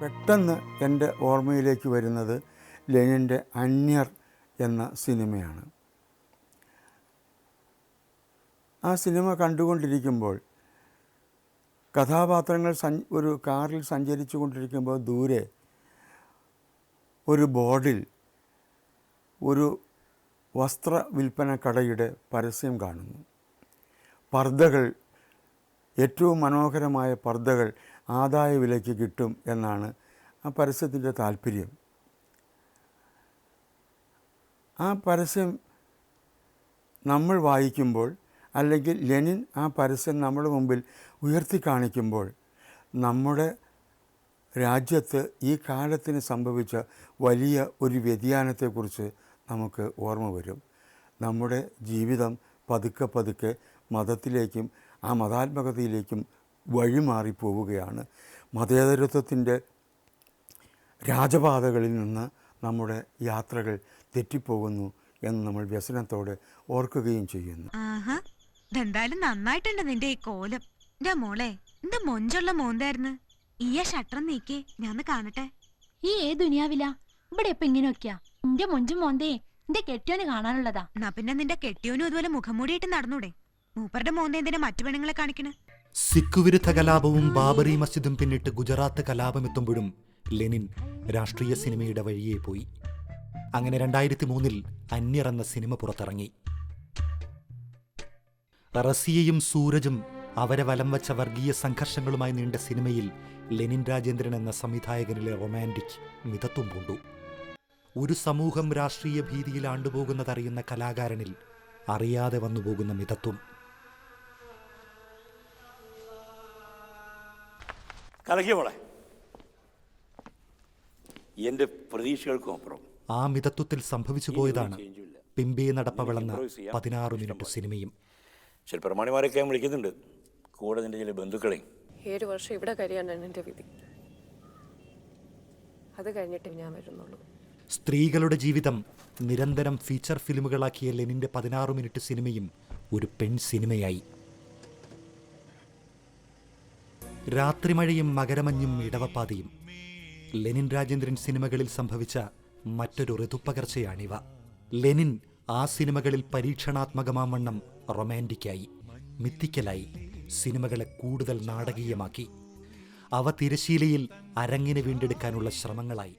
പെട്ടെന്ന് എൻ്റെ ഓർമ്മയിലേക്ക് വരുന്നത് ലെനിൻ്റെ അന്യർ എന്ന സിനിമയാണ്. ആ സിനിമ കണ്ടുകൊണ്ടിരിക്കുമ്പോൾ കഥാപാത്രങ്ങൾ ഒരു കാറിൽ സഞ്ചരിച്ചു കൊണ്ടിരിക്കുമ്പോൾ ദൂരെ ഒരു ബോർഡിൽ ഒരു വസ്ത്ര വിൽപ്പന കടയുടെ പരസ്യം കാണുന്നു. പർദ്ദകൾ, ഏറ്റവും മനോഹരമായ പർദ്ദകൾ ആദായ വിലയ്ക്ക് കിട്ടും എന്നാണ് ആ പരസ്യത്തിൻ്റെ താല്പര്യം. ആ പരസ്യം നമ്മൾ വായിക്കുമ്പോൾ, അല്ലെങ്കിൽ ലെനിൻ ആ പരസ്യം നമ്മുടെ മുമ്പിൽ ഉയർത്തി കാണിക്കുമ്പോൾ, നമ്മുടെ രാജ്യത്ത് ഈ കാലത്തിന് സംഭവിച്ച വലിയ ഒരു വ്യതിയാനത്തെക്കുറിച്ച് നമുക്ക് ഓർമ്മ വരും. നമ്മുടെ ജീവിതം പതുക്കെ പതുക്കെ മതത്തിലേക്കും ആ മതാത്മകതയിലേക്കും വഴിമാറിപ്പോവുകയാണ്. മതേതരത്വത്തിൻ്റെ രാജപാതകളിൽ നിന്ന് നമ്മുടെ യാത്രകൾ തെറ്റിപ്പോകുന്നു എന്ന് നമ്മൾ വ്യസനത്തോടെ ഓർക്കുകയും ചെയ്യുന്നു. എന്തായാലും നന്നായിട്ടുണ്ട് നിന്റെ ഈ കോലം. എന്റെ മോളെ, എന്റെ മൊഞ്ചുള്ള മോന്തായിരുന്നു. ഈ ഷട്ടർ നീക്കി ഞാൻ കാണട്ടെ. ഈ ദുനിയാവില ഇവിടെ ഇപ്പൊ ഇങ്ങനെയൊക്കെയാ. എന്റെ മൊഞ്ചും മോന്തേ എന്റെ കെട്ടിയോന് കാണാനുള്ളതാ. എന്നാ പിന്നെ നിന്റെ കെട്ടിയോനും ഇതുപോലെ മുഖംമൂടിയിട്ട് നടന്നൂടെ? മൂപ്പരുടെ മോന്ത എന്തിനാ മറ്റു പെണ്ണുങ്ങളെ കാണിക്കണേ? സിഖ് വിരുദ്ധ കലാപവും ബാബറി മസ്ജിദും പിന്നിട്ട് ഗുജറാത്ത് കലാപമെത്തുമ്പോഴും ലെനിൻ രാഷ്ട്രീയ സിനിമയുടെ വഴിയേ പോയി. അങ്ങനെ 2003 അന്യർ എന്ന സിനിമ പുറത്തിറങ്ങി. റസിയയും സൂരജും അവരെ വലം വച്ച വർഗീയ സംഘർഷങ്ങളുമായി നീണ്ട സിനിമയിൽ ലെനിൻ രാജേന്ദ്രൻ എന്ന സംവിധായകനിലെ റൊമാൻറ്റിക് മിതത്വം പൂണ്ടു. ഒരു സമൂഹം രാഷ്ട്രീയ ഭീതിയിൽ ആണ്ടുപോകുന്നതറിയുന്ന കലാകാരനിൽ അറിയാതെ വന്നുപോകുന്ന മിതത്വം. എന്റെ പ്രതീക്ഷകൾക്കും അപ്പുറം ആ മിതത്വത്തിൽ സംഭവിച്ചു പോയതാണ് പിമ്പേ നടപ്പവളെന്ന 16 മിനിറ്റ് സിനിമയും. ചില പ്രമാണിമാരൊക്കെ ഞാൻ വിളിക്കുന്നുണ്ട്, കൂടെ നിന്റെ ചില ബന്ധുക്കളെ. 7 വർഷം ഇവിടെ കഴിയാനാണ് എൻ്റെ വിധി. അത് കഴിഞ്ഞിട്ട് ഞാൻ വരുന്നുള്ളൂ. സ്ത്രീകളുടെ ജീവിതം നിരന്തരം ഫീച്ചർ ഫിലിമുകളാക്കിയ ലെനിൻ്റെ 16 മിനിറ്റ് സിനിമയും ഒരു പെൺ സിനിമയായി. രാത്രിമഴയും മകരമഞ്ഞും ഇടവപ്പാതയും ലെനിൻ രാജേന്ദ്രൻ സിനിമകളിൽ സംഭവിച്ച മറ്റൊരു ഋതുപ്പകർച്ചയാണിവ. ലെനിൻ ആ സിനിമകളിൽ പരീക്ഷണാത്മകമാവണ്ണം റൊമാൻറ്റിക്കായി, മിത്തിക്കലായി, സിനിമകളെ കൂടുതൽ നാടകീയമാക്കി. അവ തിരശീലയിൽ അരങ്ങിനെ വീണ്ടെടുക്കാനുള്ള ശ്രമങ്ങളായി.